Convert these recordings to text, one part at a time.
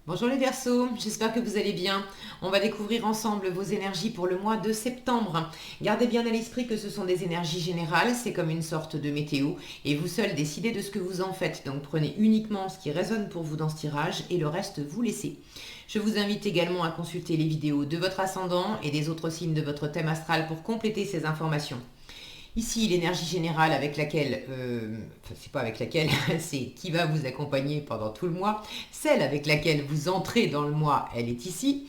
Bonjour les Verseaux, j'espère que vous allez bien. On va découvrir ensemble vos énergies pour le mois de septembre. Gardez bien à l'esprit que ce sont des énergies générales, c'est comme une sorte de météo, et vous seuls décidez de ce que vous en faites. Donc prenez uniquement ce qui résonne pour vous dans ce tirage et le reste vous laissez. Je vous invite également à consulter les vidéos de votre ascendant et des autres signes de votre thème astral pour compléter ces informations. Ici, l'énergie générale avec laquelle, enfin c'est pas avec laquelle, c'est qui va vous accompagner pendant tout le mois. Celle avec laquelle vous entrez dans le mois, elle est ici.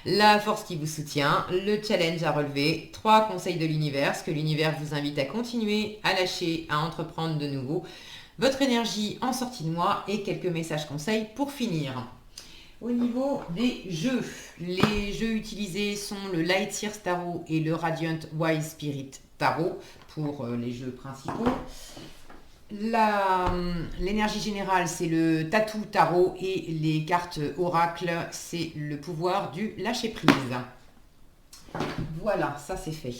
La force qui vous soutient, le challenge à relever, 3 conseils de l'univers, ce que l'univers vous invite à continuer, à lâcher, à entreprendre de nouveau. Votre énergie en sortie de mois et quelques messages conseils pour finir. Au niveau des jeux, les jeux utilisés sont le Light Years Tarot et le Radiant Wise Spirit Tarot pour les jeux principaux. L'énergie générale, c'est le Tattoo Tarot et les cartes Oracle, c'est le pouvoir du lâcher-prise. Voilà, ça c'est fait.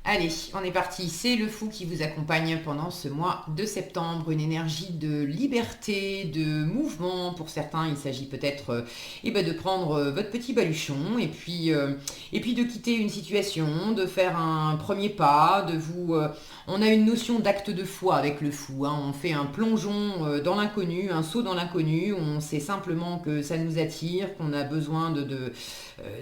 Allez, on est parti. C'est le fou qui vous accompagne pendant ce mois de septembre. Une énergie de liberté, de mouvement. Pour certains, il s'agit peut-être de prendre votre petit baluchon et puis de quitter une situation, de faire un premier pas, de vous... on a une notion d'acte de foi avec le fou. Hein. On fait un plongeon dans l'inconnu, un saut dans l'inconnu. On sait simplement que ça nous attire, qu'on a besoin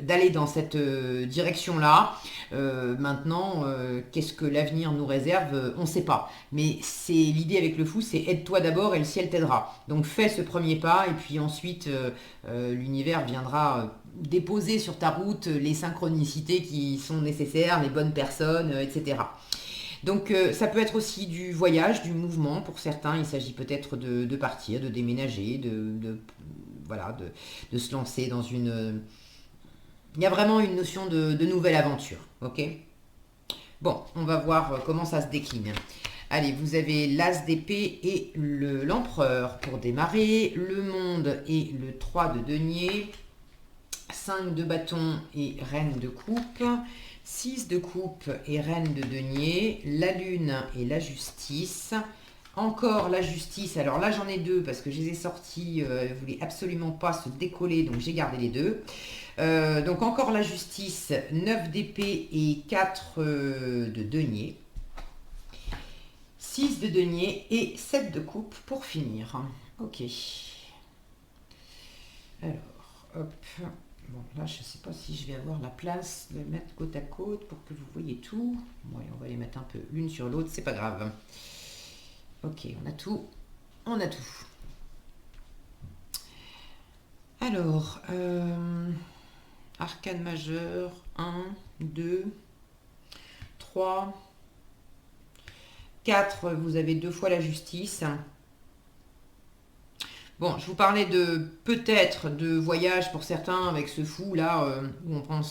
d'aller dans cette direction-là. Maintenant, qu'est-ce que l'avenir nous réserve? On ne sait pas. Mais c'est l'idée avec le fou, c'est aide-toi d'abord et le ciel t'aidera. Donc fais ce premier pas et puis ensuite l'univers viendra déposer sur ta route les synchronicités qui sont nécessaires, les bonnes personnes, etc. Donc ça peut être aussi du voyage, du mouvement. Pour certains, il s'agit peut-être de partir, de déménager, de se lancer dans une... Il y a vraiment une notion de nouvelle aventure, ok? Bon, on va voir comment ça se décline. Allez, vous avez l'As d'épée et l'Empereur pour démarrer, le Monde et le 3 de denier, 5 de bâton et Reine de coupe, 6 de coupe et Reine de denier, la Lune et la Justice, encore la Justice. Alors là, j'en ai deux parce que je les ai sortis, elles ne voulaient absolument pas se décoller, donc j'ai gardé les deux. Donc encore la Justice, 9 d'épée et 4 de denier, 6 de denier et 7 de coupe pour finir. Ok. Alors, hop. Bon, là, je ne sais pas si je vais avoir la place de mettre côte à côte pour que vous voyez tout. Ouais, on va les mettre un peu l'une sur l'autre, c'est pas grave. Ok, on a tout. On a tout. Alors, arcane majeur, 1, 2, 3, 4, vous avez 2 fois la Justice. Bon, je vous parlais de peut-être de voyage pour certains avec ce fou là, où on prend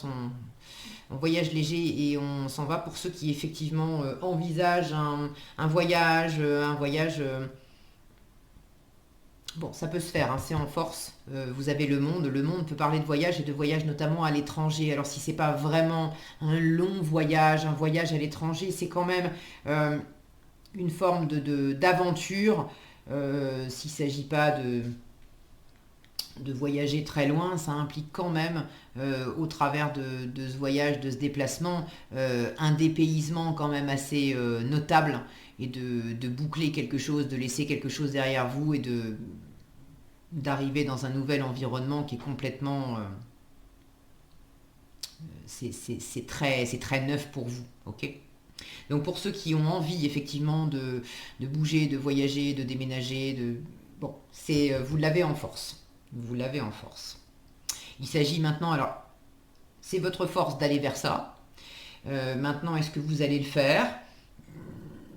on voyage léger et on s'en va pour ceux qui effectivement envisagent un voyage, bon, ça peut se faire, hein, c'est en force. Vous avez le monde peut parler de voyage et de voyage notamment à l'étranger. Alors si c'est pas vraiment un long voyage, un voyage à l'étranger, c'est quand même une forme d'aventure. S'il ne s'agit pas de voyager très loin, ça implique quand même, au travers de ce voyage, de ce déplacement, un dépaysement quand même assez notable et de boucler quelque chose, de laisser quelque chose derrière vous et d'arriver dans un nouvel environnement qui est complètement... c'est très neuf pour vous, ok? Donc pour ceux qui ont envie effectivement de bouger, de voyager, de déménager, bon, vous l'avez en force. Vous l'avez en force. Il s'agit maintenant, alors, c'est votre force d'aller vers ça. Maintenant, est-ce que vous allez le faire?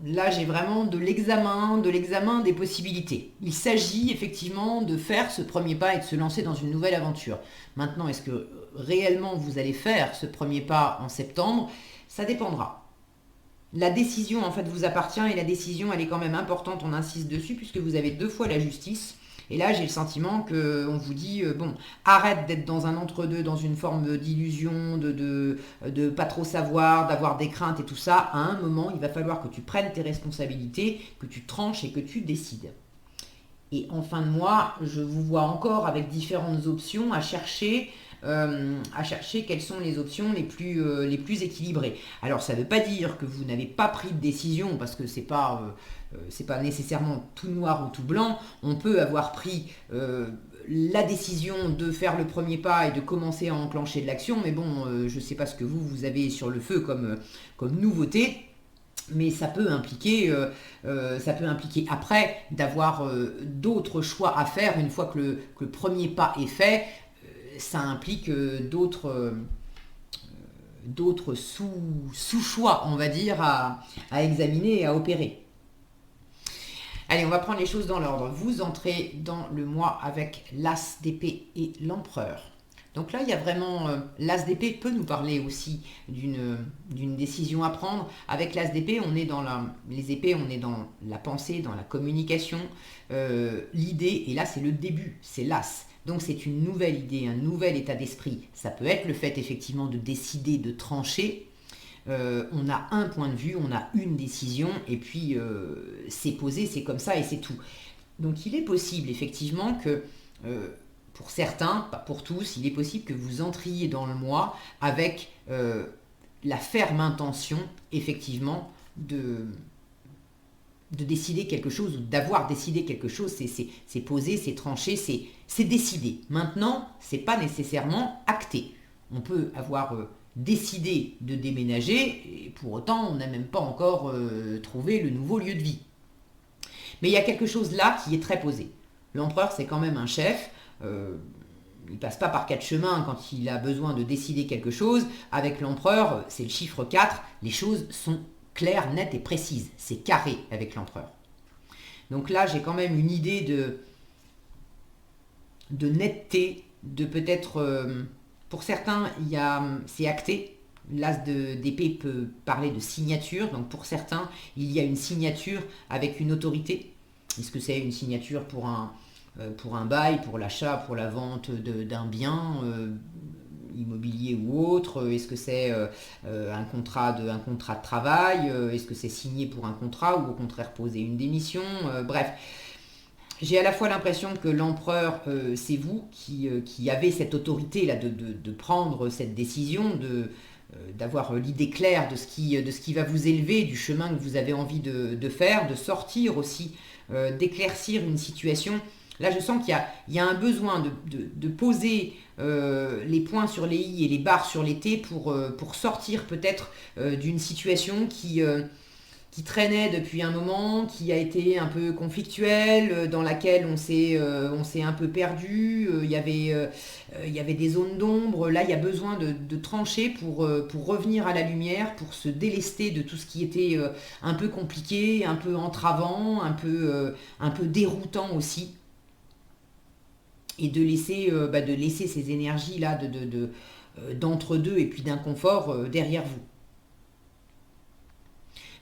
Là, j'ai vraiment de l'examen des possibilités. Il s'agit effectivement de faire ce premier pas et de se lancer dans une nouvelle aventure. Maintenant, est-ce que réellement vous allez faire ce premier pas en septembre? Ça dépendra. La décision en fait vous appartient et la décision elle est quand même importante, on insiste dessus puisque vous avez 2 fois la Justice. Et là j'ai le sentiment qu'on vous dit bon, arrête d'être dans un entre-deux, dans une forme d'illusion, de pas trop savoir, d'avoir des craintes et tout ça. À un moment il va falloir que tu prennes tes responsabilités, que tu tranches et que tu décides. Et en fin de mois, je vous vois encore avec différentes options à chercher quelles sont les options les plus équilibrées. Alors ça ne veut pas dire que vous n'avez pas pris de décision, parce que c'est pas nécessairement tout noir ou tout blanc. On peut avoir pris la décision de faire le premier pas et de commencer à enclencher de l'action, mais bon, je ne sais pas ce que vous avez sur le feu comme nouveauté. Mais ça peut impliquer après d'avoir d'autres choix à faire une fois que le premier pas est fait. Ça implique d'autres sous-choix, on va dire, à examiner et à opérer. Allez, on va prendre les choses dans l'ordre. Vous entrez dans le mois avec l'As d'épée et l'Empereur. Donc là, il y a vraiment... l'As d'épée peut nous parler aussi d'une décision à prendre. Avec l'As d'épée, on est dans les épées, on est dans la pensée, dans la communication, l'idée, et là, c'est le début, c'est l'As. Donc c'est une nouvelle idée, un nouvel état d'esprit. Ça peut être le fait effectivement de décider, de trancher. On a un point de vue, on a une décision, et puis c'est posé, c'est comme ça et c'est tout. Donc il est possible effectivement que, pour certains, pas pour tous, il est possible que vous entriez dans le mois avec la ferme intention effectivement de décider quelque chose, ou d'avoir décidé quelque chose. C'est posé, c'est tranché, c'est décidé. Maintenant, c'est pas nécessairement acté. On peut avoir décidé de déménager, et pour autant, on n'a même pas encore trouvé le nouveau lieu de vie. Mais il y a quelque chose là qui est très posé. L'empereur, c'est quand même un chef. Il passe pas par 4 chemins quand il a besoin de décider quelque chose. Avec l'empereur, c'est le chiffre 4. Les choses sont claires, nettes et précises. C'est carré avec l'empereur. Donc là, j'ai quand même une idée de netteté, de peut-être... pour certains, c'est acté. L'as d'épée peut parler de signature. Donc pour certains, il y a une signature avec une autorité. Est-ce que c'est une signature pour un bail, pour l'achat, pour la vente d'un bien immobilier ou autre? Est-ce que c'est un contrat de travail? Est-ce que c'est signé pour un contrat ou au contraire poser une démission? Bref, j'ai à la fois l'impression que l'empereur, c'est vous qui avez cette autorité là de prendre cette décision, d'avoir l'idée claire de ce qui va vous élever, du chemin que vous avez envie de faire, de sortir aussi, d'éclaircir une situation. Là, je sens qu'il y a un besoin de poser les points sur les i et les barres sur les t pour sortir peut-être d'une situation qui traînait depuis un moment, qui a été un peu conflictuelle, dans laquelle on s'est un peu perdu, il y avait des zones d'ombre. Là, il y a besoin de trancher pour revenir à la lumière, pour se délester de tout ce qui était un peu compliqué, un peu entravant, un peu déroutant aussi. Et de laisser ces énergies-là d'entre-deux et puis d'inconfort derrière vous.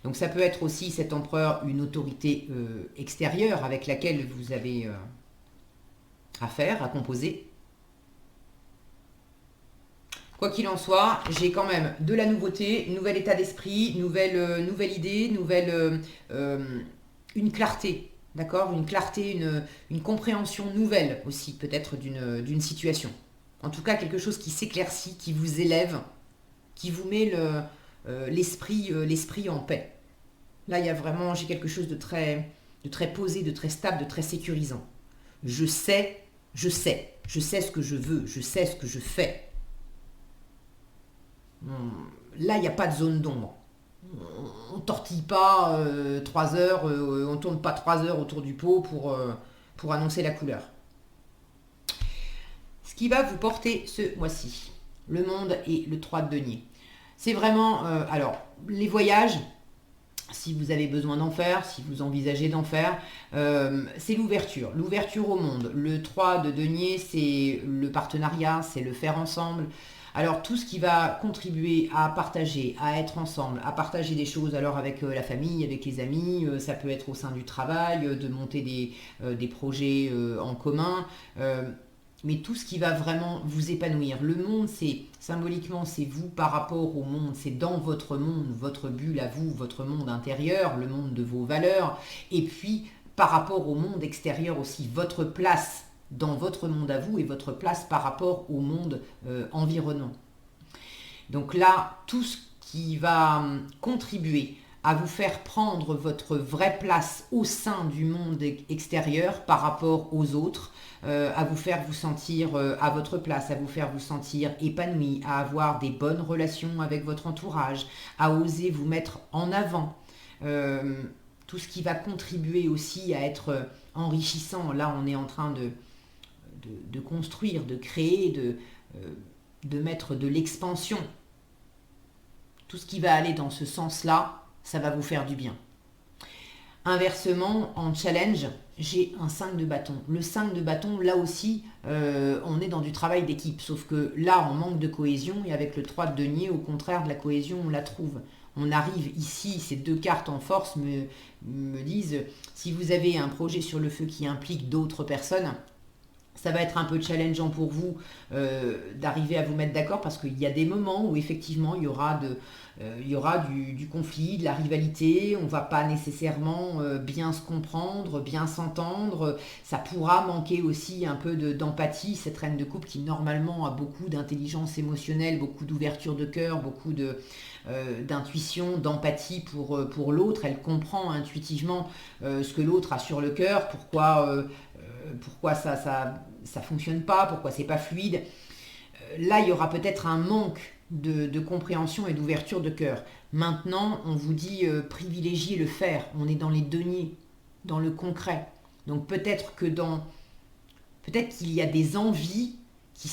Donc ça peut être aussi, cet empereur, une autorité extérieure avec laquelle vous avez affaire, à composer. Quoi qu'il en soit, j'ai quand même de la nouveauté, nouvel état d'esprit, nouvelle idée, une clarté. D'accord? Une clarté, une compréhension nouvelle aussi, peut-être, d'une situation. En tout cas, quelque chose qui s'éclaircit, qui vous élève, qui vous met l'esprit en paix. Là, il y a vraiment, j'ai quelque chose de très posé, de très stable, de très sécurisant. Je sais ce que je veux, je sais ce que je fais. Là, il n'y a pas de zone d'ombre. On ne tortille pas 3 heures, on ne tourne pas 3 heures autour du pot pour annoncer la couleur. Ce qui va vous porter ce mois-ci, le monde et le 3 de denier. C'est vraiment, alors, les voyages, si vous avez besoin d'en faire, si vous envisagez d'en faire, c'est l'ouverture au monde. Le 3 de denier, c'est le partenariat, c'est le faire ensemble. Alors tout ce qui va contribuer à partager, à être ensemble, à partager des choses, alors avec la famille, avec les amis, ça peut être au sein du travail, de monter des projets en commun, mais tout ce qui va vraiment vous épanouir. Le monde, symboliquement, c'est vous par rapport au monde, c'est dans votre monde, votre bulle à vous, votre monde intérieur, le monde de vos valeurs, et puis par rapport au monde extérieur aussi, votre place dans votre monde à vous et votre place par rapport au monde environnant. Donc là, tout ce qui va contribuer à vous faire prendre votre vraie place au sein du monde extérieur par rapport aux autres, à vous faire vous sentir à votre place, à vous faire vous sentir épanoui, à avoir des bonnes relations avec votre entourage, à oser vous mettre en avant. Tout ce qui va contribuer aussi à être enrichissant. Là, on est en train de construire, de créer, de mettre de l'expansion. Tout ce qui va aller dans ce sens-là, ça va vous faire du bien. Inversement, en challenge, j'ai un 5 de bâton. Le 5 de bâton, là aussi, on est dans du travail d'équipe. Sauf que là, on manque de cohésion. Et avec le 3 de denier, au contraire de la cohésion, on la trouve. On arrive ici, ces deux cartes en force me disent, si vous avez un projet sur le feu qui implique d'autres personnes, ça va être un peu challengeant pour vous d'arriver à vous mettre d'accord parce qu'il y a des moments où effectivement il y aura du conflit, de la rivalité, on ne va pas nécessairement bien se comprendre, bien s'entendre, ça pourra manquer aussi un peu d'empathie, cette reine de coupe qui normalement a beaucoup d'intelligence émotionnelle, beaucoup d'ouverture de cœur, beaucoup d'intuition, d'empathie pour l'autre, elle comprend intuitivement ce que l'autre a sur le cœur, pourquoi ça fonctionne pas, pourquoi c'est pas fluide. Là, il y aura peut-être un manque de compréhension et d'ouverture de cœur. Maintenant, on vous dit privilégiez le faire. On est dans les deniers, dans le concret. Donc peut-être qu'il y a des envies qui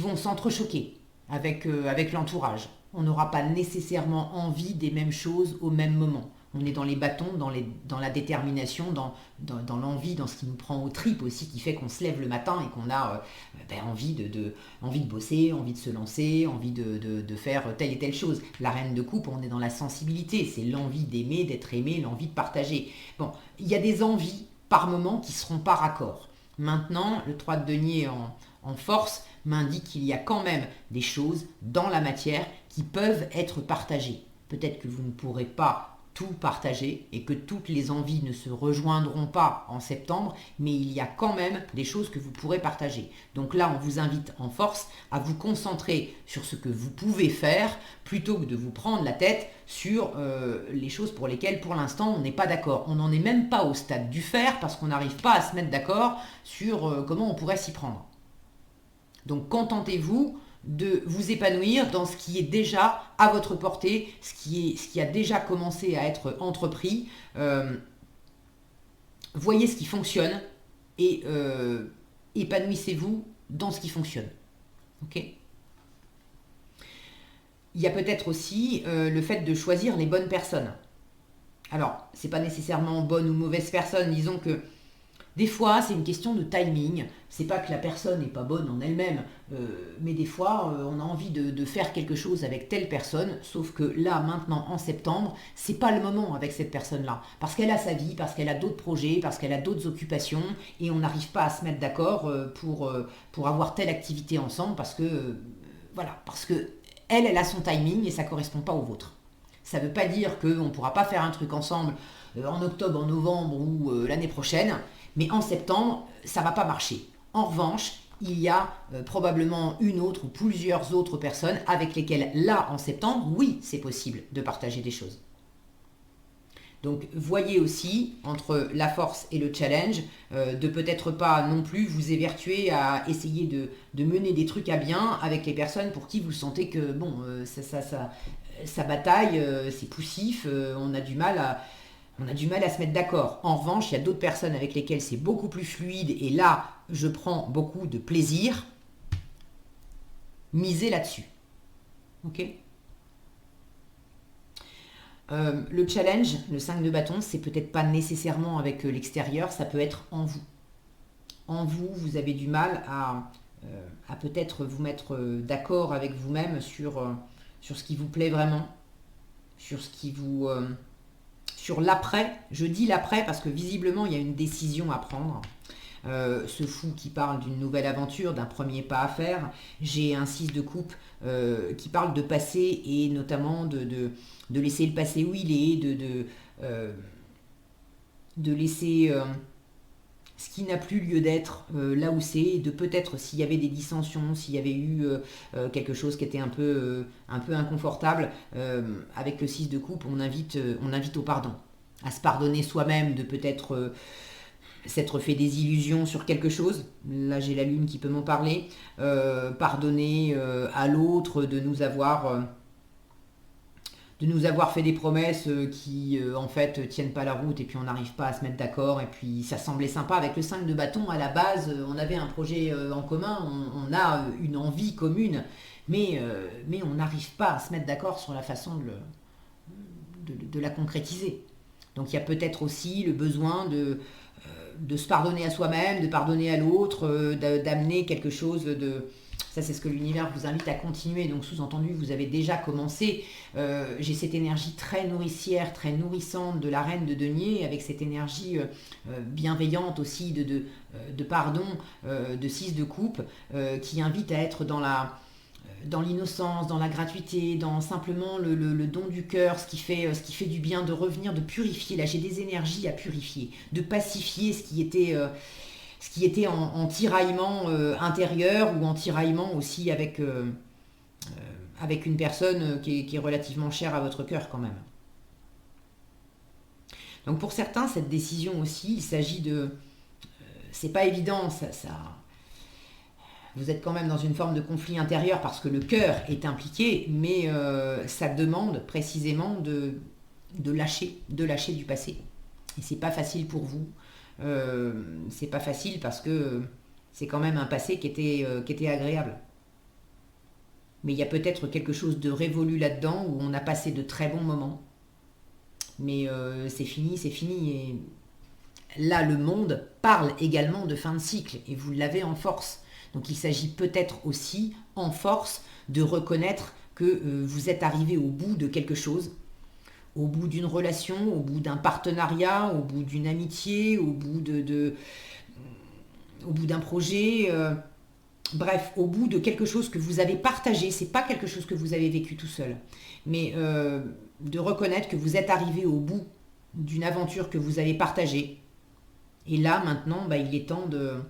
vont s'entrechoquer avec l'entourage. On n'aura pas nécessairement envie des mêmes choses au même moment. On est dans les bâtons, dans la détermination, dans l'envie, dans ce qui nous prend aux tripes aussi, qui fait qu'on se lève le matin et qu'on a envie de bosser, envie de se lancer, envie de faire telle et telle chose. La reine de coupe, on est dans la sensibilité, c'est l'envie d'aimer, d'être aimé, l'envie de partager. Bon, il y a des envies par moment qui ne seront pas raccords. Maintenant, le 3 de denier en force m'indique qu'il y a quand même des choses dans la matière qui peuvent être partagées. Peut-être que vous ne pourrez pas tout partager et que toutes les envies ne se rejoindront pas en septembre, mais il y a quand même des choses que vous pourrez partager. Donc là, on vous invite en force à vous concentrer sur ce que vous pouvez faire plutôt que de vous prendre la tête sur les choses pour lesquelles pour l'instant on n'est pas d'accord. On n'en est même pas au stade du faire parce qu'on n'arrive pas à se mettre d'accord sur comment on pourrait s'y prendre. Donc contentez-vous de vous épanouir dans ce qui est déjà à votre portée, ce qui a déjà commencé à être entrepris. Voyez ce qui fonctionne et épanouissez-vous dans ce qui fonctionne. Ok ? Il y a peut-être aussi le fait de choisir les bonnes personnes. Alors, c'est pas nécessairement bonne ou mauvaise personne, disons que des fois, c'est une question de timing. C'est pas que la personne n'est pas bonne en elle-même, mais des fois, on a envie de faire quelque chose avec telle personne, sauf que là, maintenant, en septembre, c'est pas le moment avec cette personne-là. Parce qu'elle a sa vie, parce qu'elle a d'autres projets, parce qu'elle a d'autres occupations, et on n'arrive pas à se mettre d'accord pour avoir telle activité ensemble, parce que elle a son timing et ça correspond pas au vôtre. Ça veut pas dire qu'on ne pourra pas faire un truc ensemble en octobre, en novembre ou l'année prochaine, mais en septembre, ça ne va pas marcher. En revanche, il y a probablement une autre ou plusieurs autres personnes avec lesquelles, là, en septembre, oui, c'est possible de partager des choses. Donc, voyez aussi, entre la force et le challenge, de peut-être pas non plus vous évertuer à essayer de mener des trucs à bien avec les personnes pour qui vous sentez que, ça bataille, c'est poussif, on a du mal à se mettre d'accord. En revanche, il y a d'autres personnes avec lesquelles c'est beaucoup plus fluide et là, je prends beaucoup de plaisir. Misez là-dessus. Ok ? Le challenge, le 5 de bâton, c'est peut-être pas nécessairement avec l'extérieur, ça peut être en vous. En vous, vous avez du mal à peut-être vous mettre d'accord avec vous-même sur ce qui vous plaît vraiment, sur ce qui vous... sur l'après, je dis l'après parce que visiblement il y a une décision à prendre. Ce fou qui parle d'une nouvelle aventure, d'un premier pas à faire. J'ai un 6 de coupe qui parle de passé et notamment de laisser le passé où il est, de laisser ce qui n'a plus lieu d'être là où c'est, de peut-être s'il y avait des dissensions, s'il y avait eu quelque chose qui était un peu inconfortable, avec le 6 de coupe, on invite au pardon, à se pardonner soi-même de peut-être s'être fait des illusions sur quelque chose. Là, j'ai la lune qui peut m'en parler. Pardonner à l'autre de nous avoir fait des promesses qui en fait tiennent pas la route et puis on n'arrive pas à se mettre d'accord et puis ça semblait sympa avec le 5 de bâton à la base, on avait un projet en commun, on a une envie commune, mais on n'arrive pas à se mettre d'accord sur la façon de la concrétiser. Donc il y a peut-être aussi le besoin de se pardonner à soi-même, de pardonner à l'autre, d'amener quelque chose de... Ça, c'est ce que l'univers vous invite à continuer. Donc, sous-entendu, vous avez déjà commencé. J'ai cette énergie très nourricière, très nourrissante de la reine de denier, avec cette énergie bienveillante aussi de pardon, de 6 de coupe, qui invite à être dans l'innocence, dans la gratuité, dans simplement le don du cœur, ce qui fait du bien, de revenir, de purifier. Là, j'ai des énergies à purifier, de pacifier ce qui était en tiraillement intérieur ou en tiraillement aussi avec une personne qui est relativement chère à votre cœur quand même. Donc pour certains, cette décision aussi, il s'agit de... c'est pas évident, vous êtes quand même dans une forme de conflit intérieur parce que le cœur est impliqué, mais ça demande précisément de lâcher du passé. Et c'est pas facile pour vous. C'est pas facile parce que c'est quand même un passé qui était agréable. Mais il y a peut-être quelque chose de révolu là-dedans où on a passé de très bons moments. Mais c'est fini. Et là, le monde parle également de fin de cycle et vous l'avez en force. Donc il s'agit peut-être aussi en force de reconnaître que vous êtes arrivé au bout de quelque chose, au bout d'une relation, au bout d'un partenariat, au bout d'une amitié, au bout au bout d'un projet, bref, au bout de quelque chose que vous avez partagé. C'est pas quelque chose que vous avez vécu tout seul, mais de reconnaître que vous êtes arrivé au bout d'une aventure que vous avez partagée. Et là, maintenant, il est temps de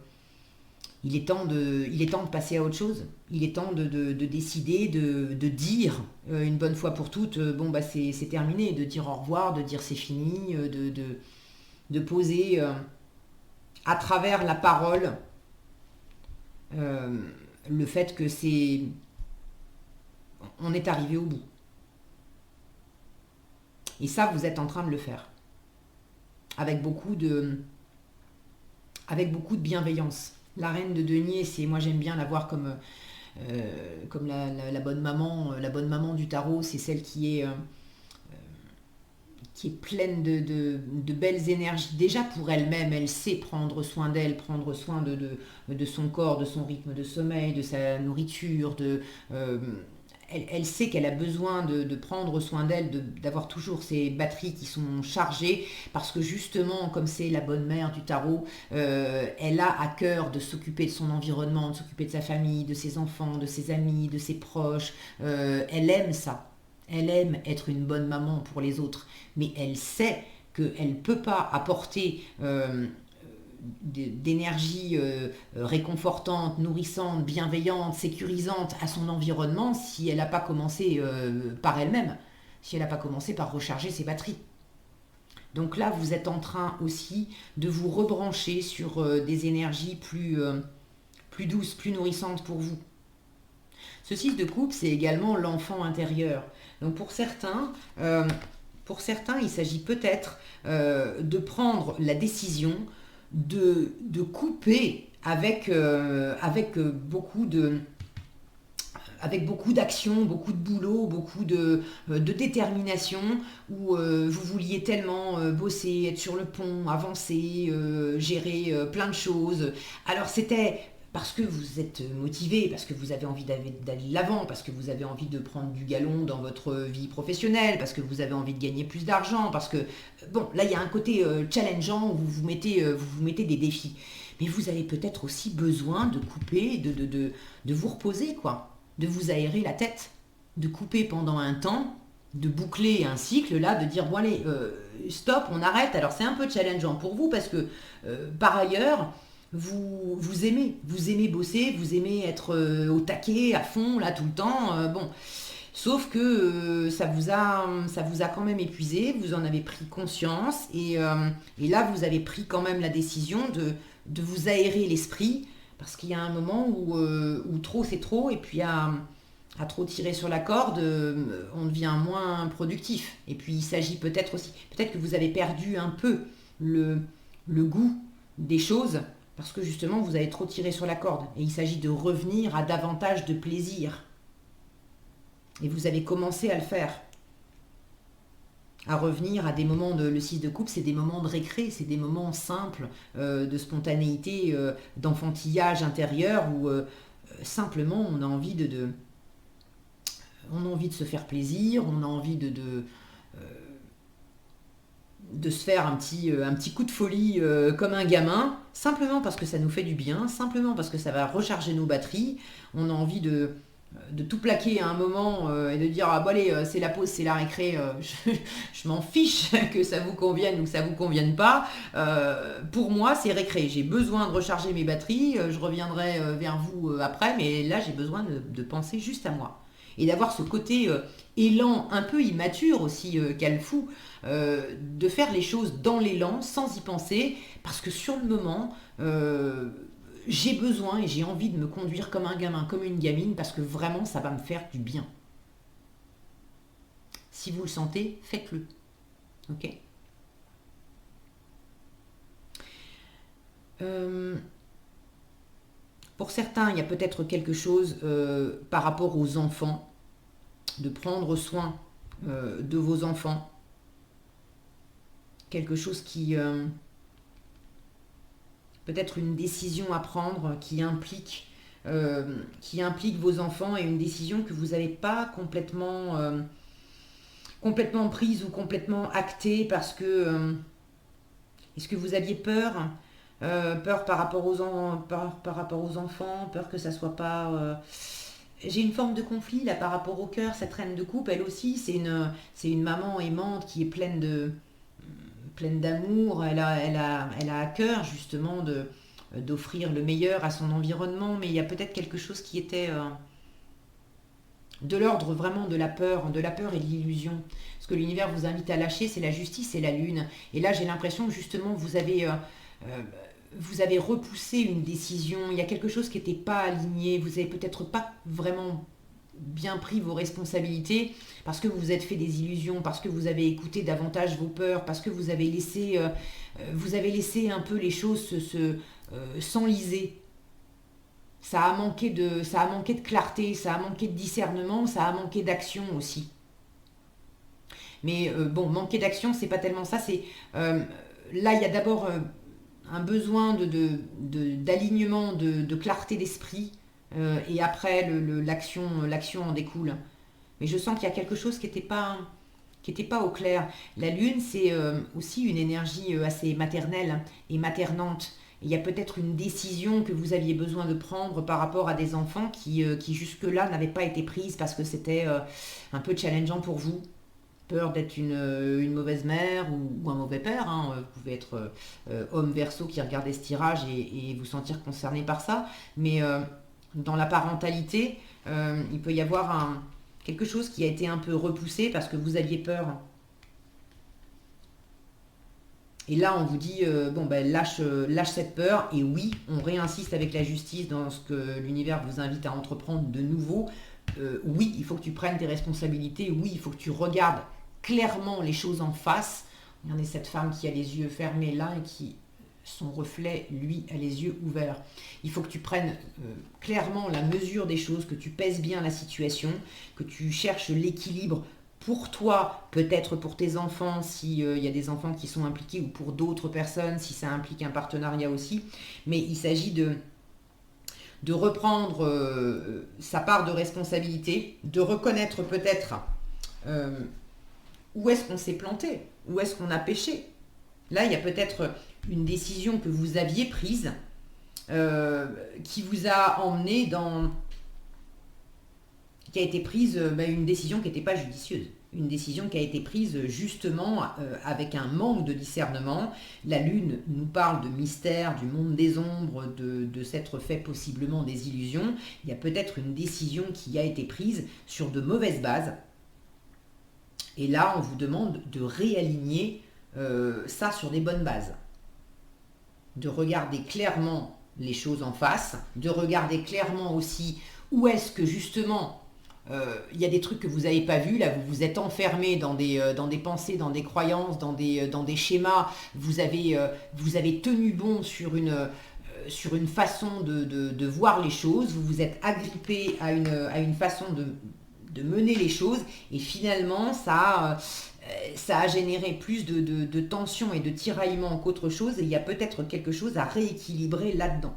passer à autre chose. Il est temps de décider, de dire une bonne fois pour toutes, c'est terminé, de dire au revoir, de dire c'est fini, de poser à travers la parole le fait que on est arrivé au bout. Et ça, vous êtes en train de le faire. Avec beaucoup de bienveillance. La reine de denier, moi j'aime bien la voir comme la bonne maman du tarot, c'est celle qui est pleine de belles énergies. Déjà pour elle-même, elle sait prendre soin d'elle, prendre soin de son corps, de son rythme de sommeil, de sa nourriture, elle sait qu'elle a besoin de prendre soin d'elle, d'avoir toujours ses batteries qui sont chargées, parce que justement, comme c'est la bonne mère du tarot, elle a à cœur de s'occuper de son environnement, de s'occuper de sa famille, de ses enfants, de ses amis, de ses proches. Elle aime ça. Elle aime être une bonne maman pour les autres, mais elle sait qu'elle ne peut pas apporter d'énergie réconfortante, nourrissante, bienveillante, sécurisante à son environnement si elle n'a pas commencé par elle-même, si elle n'a pas commencé par recharger ses batteries. Donc là, vous êtes en train aussi de vous rebrancher sur des énergies plus douces, plus nourrissantes pour vous. Ce 6 de coupe, c'est également l'enfant intérieur. Donc pour certains, il s'agit peut-être de prendre la décision de couper avec beaucoup d'action, beaucoup de boulot, beaucoup de détermination, où vous vouliez tellement bosser, être sur le pont, avancer, gérer plein de choses. Alors c'était parce que vous êtes motivé, parce que vous avez envie d'aller de l'avant, parce que vous avez envie de prendre du galon dans votre vie professionnelle, parce que vous avez envie de gagner plus d'argent, parce que, là, il y a un côté challengeant où vous vous mettez des défis. Mais vous avez peut-être aussi besoin de couper, de vous reposer, quoi, de vous aérer la tête, de couper pendant un temps, de boucler un cycle, là, de dire, bon allez, stop, on arrête. Alors c'est un peu challengeant pour vous parce que, par ailleurs, vous aimez bosser, vous aimez être au taquet, à fond, là, tout le temps. Bon, sauf que ça vous a quand même épuisé, vous en avez pris conscience et là, vous avez pris quand même la décision de vous aérer l'esprit parce qu'il y a un moment où trop c'est trop et puis à trop tirer sur la corde, on devient moins productif. Et puis il s'agit peut-être aussi, peut-être que vous avez perdu un peu le, le goût des choses parce que justement vous avez trop tiré sur la corde. Et il s'agit de revenir à davantage de plaisir. Et vous avez commencé à le faire. À revenir à des moments le 6 de coupe, c'est des moments de récré, c'est des moments simples, de spontanéité, d'enfantillage intérieur où simplement on a envie on a envie de se faire plaisir, on a envie de se faire un petit coup de folie comme un gamin, simplement parce que ça nous fait du bien, simplement parce que ça va recharger nos batteries. On a envie de tout plaquer à un moment et de dire ah bon allez c'est la pause, c'est la récré, je m'en fiche que ça vous convienne ou que ça vous convienne pas. Pour moi c'est récré, j'ai besoin de recharger mes batteries, je reviendrai vers vous après, mais là j'ai besoin de penser juste à moi et d'avoir ce côté élan un peu immature aussi qu'a le fou, de faire les choses dans l'élan sans y penser parce que sur le moment j'ai besoin et j'ai envie de me conduire comme un gamin, comme une gamine, parce que vraiment, ça va me faire du bien. Si vous le sentez, faites-le. Ok. Pour certains, il y a peut-être quelque chose par rapport aux enfants, de prendre soin de vos enfants. Quelque chose peut-être une décision à prendre qui implique vos enfants et une décision que vous n'avez pas complètement prise ou complètement actée parce que est-ce que vous aviez peur, peur par rapport aux enfants, peur que ça soit pas j'ai une forme de conflit là par rapport au cœur, cette reine de coupe, elle aussi, c'est une maman aimante qui est pleine d'amour, elle a à cœur justement d'offrir le meilleur à son environnement, mais il y a peut-être quelque chose qui était de l'ordre vraiment de la peur et de l'illusion. Ce que l'univers vous invite à lâcher, c'est la justice et la lune. Et là, j'ai l'impression que justement, vous avez repoussé une décision, il y a quelque chose qui n'était pas aligné, vous n'avez peut-être pas vraiment bien pris vos responsabilités parce que vous vous êtes fait des illusions, parce que vous avez écouté davantage vos peurs, parce que vous avez laissé un peu les choses s'enliser. Ça a manqué de clarté, ça a manqué de discernement, ça a manqué d'action aussi. Mais bon, manquer d'action, c'est pas tellement ça. C'est là, il y a d'abord un besoin d'alignement, de clarté d'esprit, et après l'action en découle. Mais je sens qu'il y a quelque chose qui était pas au clair. La lune, c'est aussi une énergie assez maternelle et maternante. Il y a peut-être une décision que vous aviez besoin de prendre par rapport à des enfants qui jusque-là n'avaient pas été prises parce que c'était un peu challengeant pour vous. Peur d'être une mauvaise mère ou un mauvais père. Hein. Vous pouvez être homme verso qui regardez ce tirage et vous sentir concerné par ça. Mais dans la parentalité, il peut y avoir quelque chose qui a été un peu repoussé parce que vous aviez peur. Et là, on vous dit, bon, ben, lâche cette peur. Et oui, on réinsiste avec la justice dans ce que l'univers vous invite à entreprendre de nouveau. Oui, il faut que tu prennes tes responsabilités. Oui, il faut que tu regardes clairement les choses en face. Regardez cette femme qui a les yeux fermés là et qui, son reflet, lui, a les yeux ouverts. Il faut que tu prennes clairement la mesure des choses, que tu pèses bien la situation, que tu cherches l'équilibre pour toi, peut-être pour tes enfants, s'il y a des enfants qui sont impliqués, ou pour d'autres personnes, si ça implique un partenariat aussi. Mais il s'agit de reprendre sa part de responsabilité, de reconnaître peut-être où est-ce qu'on s'est planté, où est-ce qu'on a péché. Là, il y a peut-être une décision que vous aviez prise qui vous a emmené qui a été prise une décision qui n'était pas judicieuse. une décision qui a été prise justement avec un manque de discernement. La Lune nous parle de mystère, du monde des ombres, de s'être fait possiblement des illusions. Il y a peut-être une décision qui a été prise sur de mauvaises bases. Et là, on vous demande de réaligner ça sur des bonnes bases. De regarder clairement les choses en face, de regarder clairement aussi où est-ce que justement il y a des trucs que vous n'avez pas vus, là vous vous êtes enfermé dans des pensées, dans des croyances, dans des schémas, vous avez tenu bon sur une façon de voir les choses, vous vous êtes agrippé à une façon de mener les choses, et finalement ça a généré plus de tension et de tiraillement qu'autre chose, et il y a peut-être quelque chose à rééquilibrer là-dedans.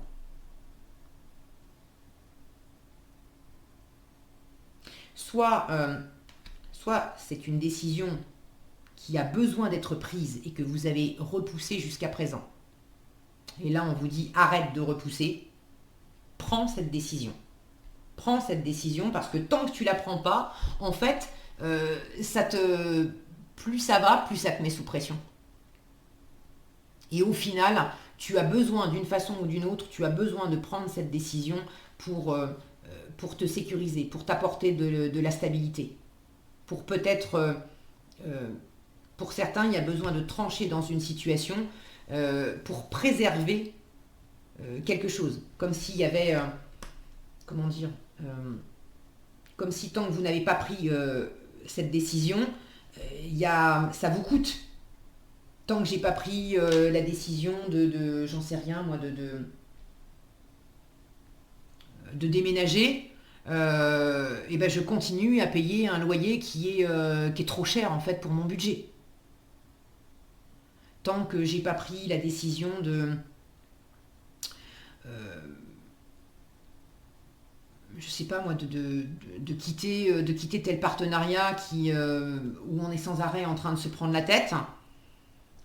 Soit c'est une décision qui a besoin d'être prise et que vous avez repoussée jusqu'à présent. Et là, on vous dit arrête de repousser, prends cette décision. Prends cette décision parce que tant que tu la prends pas, en fait, plus ça va, plus ça te met sous pression. Et au final, tu as besoin d'une façon ou d'une autre, tu as besoin de prendre cette décision pour te sécuriser, pour t'apporter de la stabilité. Pour peut-être, pour certains, il y a besoin de trancher dans une situation pour préserver quelque chose. Comme s'il y avait, comme si tant que vous n'avez pas pris cette décision, ça vous coûte. Tant que j'ai pas pris la décision j'en sais rien moi, de déménager, et ben je continue à payer un loyer qui est trop cher en fait pour mon budget. Tant que j'ai pas pris la décision je sais pas moi, de quitter tel partenariat où on est sans arrêt en train de se prendre la tête,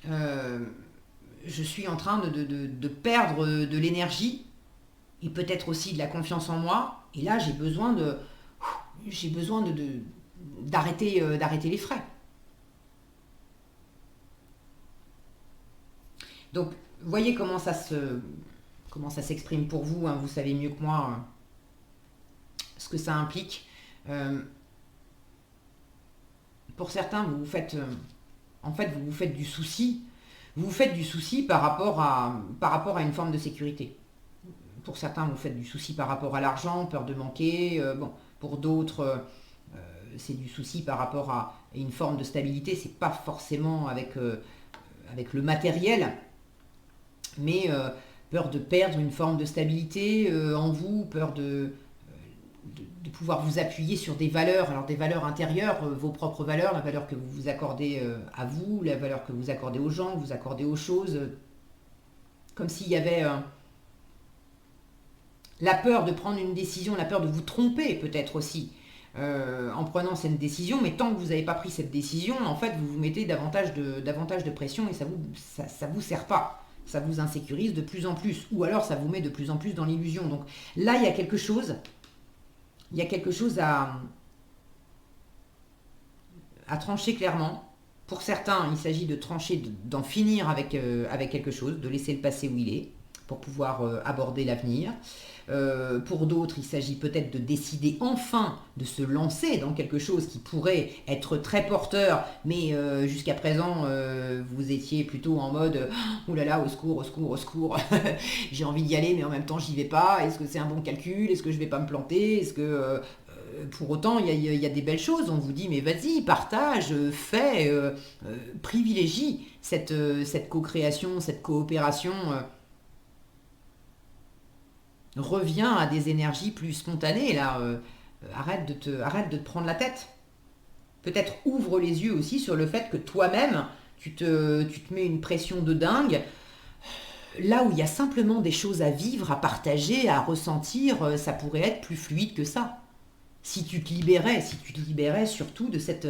je suis en train de perdre de l'énergie et peut-être aussi de la confiance en moi. Et là, j'ai besoin d'arrêter les frais. Donc, voyez comment ça s'exprime pour vous. Hein, vous savez mieux que moi ce que ça implique. Pour certains, vous vous faites du souci. Vous vous faites du souci par rapport à une forme de sécurité. Pour certains, vous faites du souci par rapport à l'argent, peur de manquer. Pour d'autres, c'est du souci par rapport à une forme de stabilité. C'est pas forcément avec le matériel, mais peur de perdre une forme de stabilité en vous, peur de pouvoir vous appuyer sur des valeurs, alors des valeurs intérieures, vos propres valeurs, la valeur que vous vous accordez à vous, la valeur que vous accordez aux gens, que vous accordez aux choses, comme s'il y avait la peur de prendre une décision, la peur de vous tromper peut-être aussi en prenant cette décision, mais tant que vous n'avez pas pris cette décision, en fait vous vous mettez davantage de pression et ça vous sert pas, ça vous insécurise de plus en plus, ou alors ça vous met de plus en plus dans l'illusion. Donc là il y a quelque chose à trancher clairement. Pour certains, il s'agit de trancher, d'en finir avec quelque chose, de laisser le passé où il est, pour pouvoir aborder l'avenir. Pour d'autres, il s'agit peut-être de décider enfin de se lancer dans quelque chose qui pourrait être très porteur, mais jusqu'à présent, vous étiez plutôt en mode « Oh là là, au secours, au secours, au secours, j'ai envie d'y aller, mais en même temps, j'y vais pas. Est-ce que c'est un bon calcul? Est-ce que je vais pas me planter? Est-ce que... pour autant, il y a des belles choses. On vous dit, mais vas-y, partage, fais, privilégie cette co-création, cette coopération. Reviens à des énergies plus spontanées, là. Arrête de te prendre la tête. Peut-être ouvre les yeux aussi sur le fait que toi-même, tu te mets une pression de dingue. Là où il y a simplement des choses à vivre, à partager, à ressentir, ça pourrait être plus fluide que ça. Si tu te libérais surtout de cette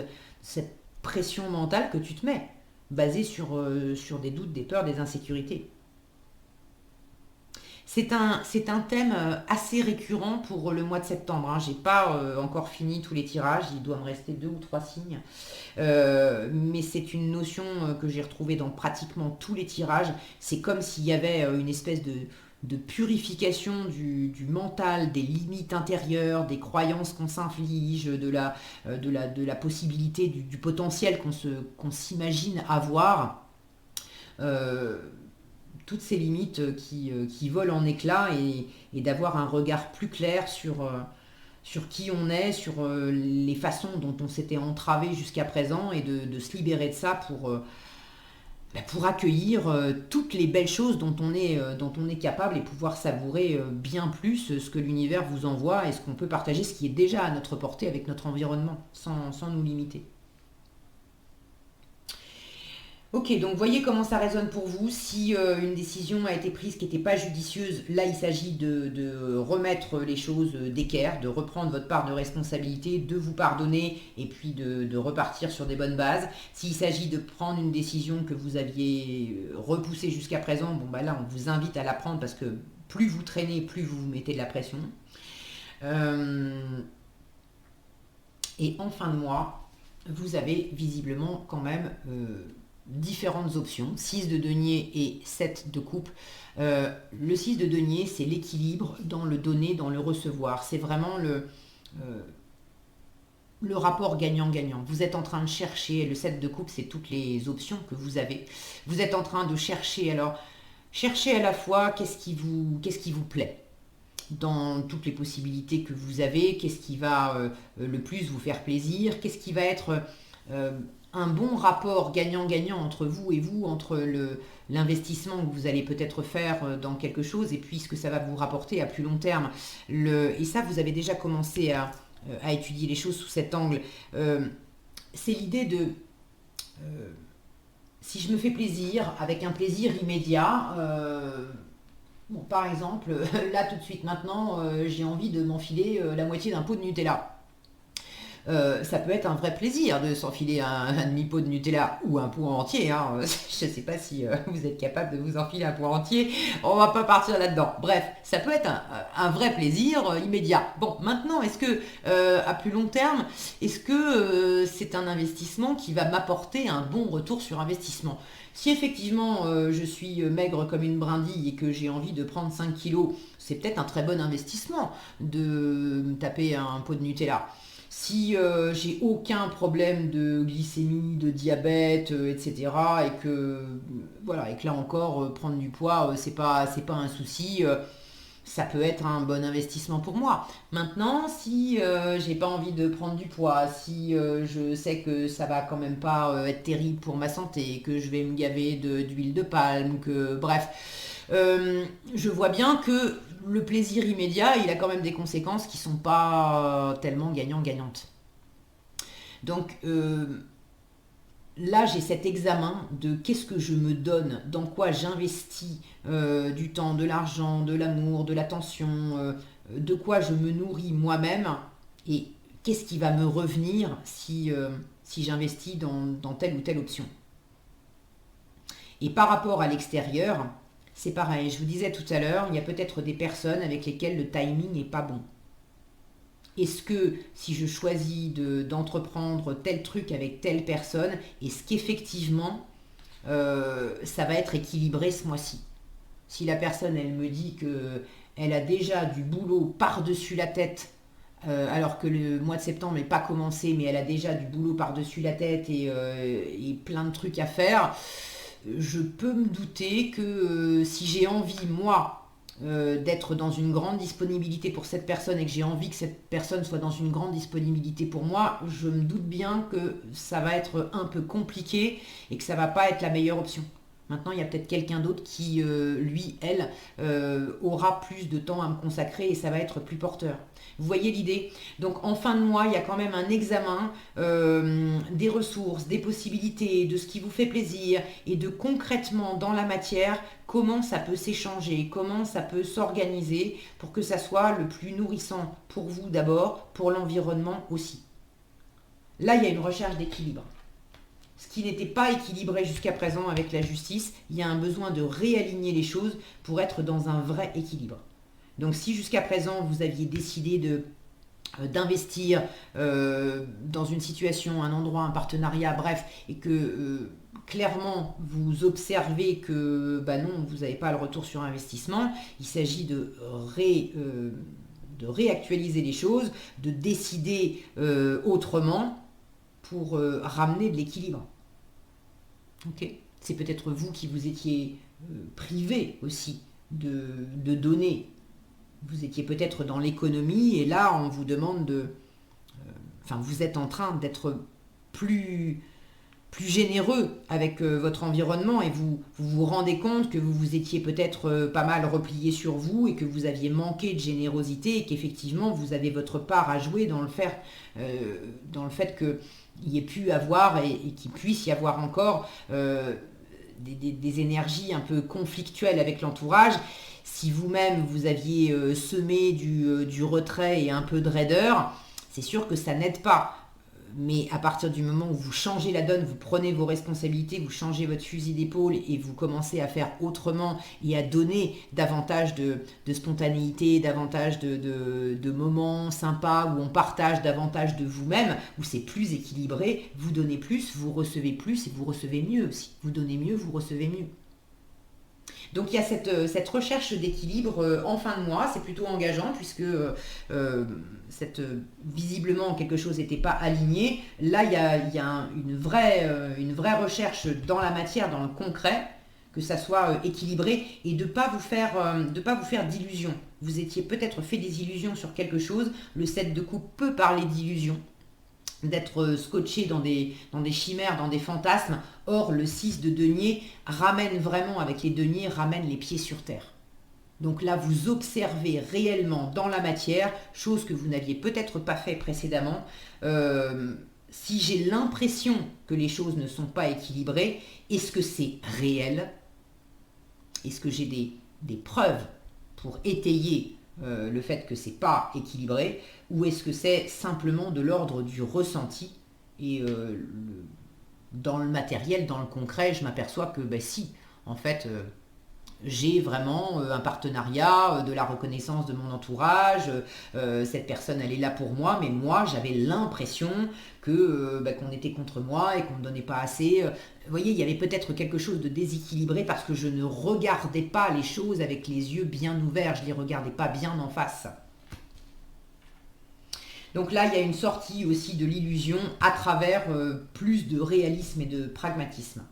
pression mentale que tu te mets, basée sur des doutes, des peurs, des insécurités. C'est un thème assez récurrent pour le mois de septembre, hein. J'ai pas encore fini tous les tirages, il doit me rester 2 ou 3 signes. Mais c'est une notion que j'ai retrouvée dans pratiquement tous les tirages. C'est comme s'il y avait une espèce de purification du mental, des limites intérieures, des croyances qu'on s'inflige, de la possibilité, du potentiel qu'on s'imagine avoir. Euh, Toutes ces limites qui volent en éclats et d'avoir un regard plus clair sur qui on est, sur les façons dont on s'était entravé jusqu'à présent et de se libérer de ça pour accueillir toutes les belles choses dont on est capable et pouvoir savourer bien plus ce que l'univers vous envoie et ce qu'on peut partager, ce qui est déjà à notre portée avec notre environnement, sans nous limiter. Ok, donc voyez comment ça résonne pour vous. Si une décision a été prise qui n'était pas judicieuse, là il s'agit de remettre les choses d'équerre, de reprendre votre part de responsabilité, de vous pardonner et puis de repartir sur des bonnes bases. S'il s'agit de prendre une décision que vous aviez repoussée jusqu'à présent, bon bah là on vous invite à la prendre parce que plus vous traînez, plus vous vous mettez de la pression. Euh, et en fin de mois, vous avez visiblement quand même différentes options, 6 de denier et 7 de coupe. Le 6 de denier, c'est l'équilibre dans le donner, dans le recevoir. C'est vraiment le rapport gagnant-gagnant. Vous êtes en train de chercher, le 7 de coupe, c'est toutes les options que vous avez. Vous êtes en train de chercher, alors, cherchez à la fois qu'est-ce qui vous plaît dans toutes les possibilités que vous avez, qu'est-ce qui va le plus vous faire plaisir, qu'est-ce qui va être euh, un bon rapport gagnant-gagnant entre vous et vous, entre l'investissement que vous allez peut-être faire dans quelque chose et puis ce que ça va vous rapporter à plus long terme. Et ça, vous avez déjà commencé à étudier les choses sous cet angle. C'est l'idée de... si je me fais plaisir, avec un plaisir immédiat, bon, par exemple, là tout de suite maintenant, j'ai envie de m'enfiler la moitié d'un pot de Nutella. Ça peut être un vrai plaisir de s'enfiler un demi-pot de Nutella ou un pot entier, hein. Je ne sais pas si vous êtes capable de vous enfiler un pot entier. On va pas partir là-dedans. Bref, ça peut être un vrai plaisir immédiat. Bon, maintenant, est-ce que à plus long terme, est-ce que c'est un investissement qui va m'apporter un bon retour sur investissement? Si effectivement je suis maigre comme une brindille et que j'ai envie de prendre 5 kilos, c'est peut-être un très bon investissement de me taper un pot de Nutella. Si j'ai aucun problème de glycémie, de diabète, etc., et que voilà, et que là encore prendre du poids, c'est pas un souci, ça peut être un bon investissement pour moi. Maintenant, si j'ai pas envie de prendre du poids, si je sais que ça va quand même pas être terrible pour ma santé, que je vais me gaver d'huile de palme, que bref, je vois bien que le plaisir immédiat, il a quand même des conséquences qui sont pas tellement gagnant-gagnantes. Donc là, j'ai cet examen de qu'est-ce que je me donne, dans quoi j'investis du temps, de l'argent, de l'amour, de l'attention, de quoi je me nourris moi-même et qu'est-ce qui va me revenir si j'investis dans telle ou telle option. Et par rapport à l'extérieur, c'est pareil. Je vous disais tout à l'heure, il y a peut-être des personnes avec lesquelles le timing n'est pas bon. Est-ce que si je choisis d'entreprendre tel truc avec telle personne, est-ce qu'effectivement ça va être équilibré ce mois-ci? Si la personne, elle me dit que elle a déjà du boulot par-dessus la tête, alors que le mois de septembre n'est pas commencé, mais elle a déjà du boulot par-dessus la tête et plein de trucs à faire, je peux me douter que si j'ai envie, moi, d'être dans une grande disponibilité pour cette personne et que j'ai envie que cette personne soit dans une grande disponibilité pour moi, je me doute bien que ça va être un peu compliqué et que ça va pas être la meilleure option. Maintenant, il y a peut-être quelqu'un d'autre qui, lui, elle, aura plus de temps à me consacrer et ça va être plus porteur. Vous voyez l'idée? Donc en fin de mois, il y a quand même un examen des ressources, des possibilités, de ce qui vous fait plaisir et de concrètement dans la matière, comment ça peut s'échanger, comment ça peut s'organiser pour que ça soit le plus nourrissant pour vous d'abord, pour l'environnement aussi. Là, il y a une recherche d'équilibre. ce qui n'était pas équilibré jusqu'à présent avec la justice. Il y a un besoin de réaligner les choses pour être dans un vrai équilibre. Donc si jusqu'à présent vous aviez décidé d'investir dans une situation, un endroit, un partenariat, bref, et que clairement vous observez que non, vous n'avez pas le retour sur investissement, il s'agit de réactualiser les choses, de décider autrement pour ramener de l'équilibre. Okay. C'est peut-être vous qui vous étiez privé aussi de donner. Vous étiez peut-être dans l'économie et là on vous demande vous êtes en train d'être plus généreux avec votre environnement et vous vous rendez compte que vous étiez peut-être pas mal replié sur vous et que vous aviez manqué de générosité et qu'effectivement vous avez votre part à jouer dans le fait qu'il y ait pu avoir et qu'il puisse y avoir encore des énergies un peu conflictuelles avec l'entourage. Si vous-même vous aviez semé du retrait et un peu de raideur, c'est sûr que ça n'aide pas. Mais à partir du moment où vous changez la donne, vous prenez vos responsabilités, vous changez votre fusil d'épaule et vous commencez à faire autrement et à donner davantage de spontanéité, davantage de moments sympas où on partage davantage de vous-même, où c'est plus équilibré, vous donnez plus, vous recevez plus et vous recevez mieux aussi. Vous donnez mieux, vous recevez mieux. Donc il y a cette recherche d'équilibre en fin de mois, c'est plutôt engageant puisque visiblement quelque chose n'était pas aligné. Là il y a une vraie recherche dans la matière, dans le concret, que ça soit équilibré et de pas vous faire d'illusions. Vous étiez peut-être fait des illusions sur quelque chose, le 7 de coupe peut parler d'illusions, d'être scotché dans des chimères, dans des fantasmes. Or, le 6 de denier ramène vraiment, avec les deniers, ramène les pieds sur terre. Donc là, vous observez réellement dans la matière, chose que vous n'aviez peut-être pas fait précédemment. Si j'ai l'impression que les choses ne sont pas équilibrées, est-ce que c'est réel? Est-ce que j'ai des preuves pour étayer le fait que c'est pas équilibré, ou est-ce que c'est simplement de l'ordre du ressenti et dans le matériel, dans le concret, je m'aperçois que si, en fait, j'ai vraiment un partenariat, de la reconnaissance de mon entourage, cette personne elle est là pour moi, mais moi j'avais l'impression qu'on était contre moi et qu'on ne me donnait pas assez. Vous voyez, il y avait peut-être quelque chose de déséquilibré parce que je ne regardais pas les choses avec les yeux bien ouverts, je ne les regardais pas bien en face. Donc là, il y a une sortie aussi de l'illusion à travers plus de réalisme et de pragmatisme.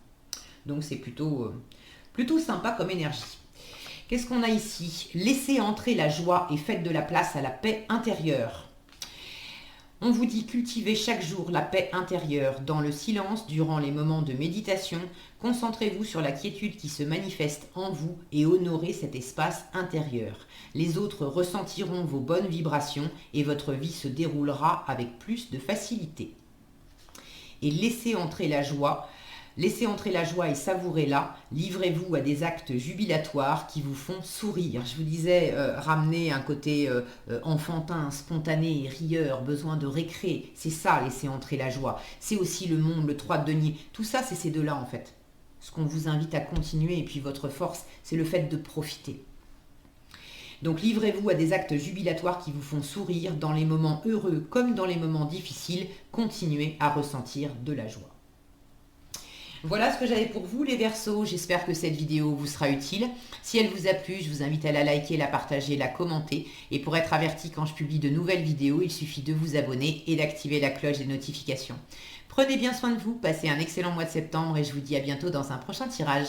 Donc c'est plutôt sympa comme énergie. Qu'est-ce qu'on a ici? Laissez entrer la joie et faites de la place à la paix intérieure. On vous dit cultivez chaque jour la paix intérieure. Dans le silence, durant les moments de méditation, concentrez-vous sur la quiétude qui se manifeste en vous et honorez cet espace intérieur. Les autres ressentiront vos bonnes vibrations et votre vie se déroulera avec plus de facilité. Et laissez entrer la joie. Laissez entrer la joie et savourez-la. Livrez-vous à des actes jubilatoires qui vous font sourire. Je vous disais, ramener un côté enfantin, spontané, rieur, besoin de récré. C'est ça, laisser entrer la joie. C'est aussi le monde, le 3 de denier. Tout ça, c'est ces deux-là en fait. Ce qu'on vous invite à continuer et puis votre force, c'est le fait de profiter. Donc livrez-vous à des actes jubilatoires qui vous font sourire dans les moments heureux comme dans les moments difficiles. Continuez à ressentir de la joie. Voilà ce que j'avais pour vous les Verseaux, j'espère que cette vidéo vous sera utile. Si elle vous a plu, je vous invite à la liker, la partager, la commenter. Et pour être averti quand je publie de nouvelles vidéos, il suffit de vous abonner et d'activer la cloche des notifications. Prenez bien soin de vous, passez un excellent mois de septembre et je vous dis à bientôt dans un prochain tirage.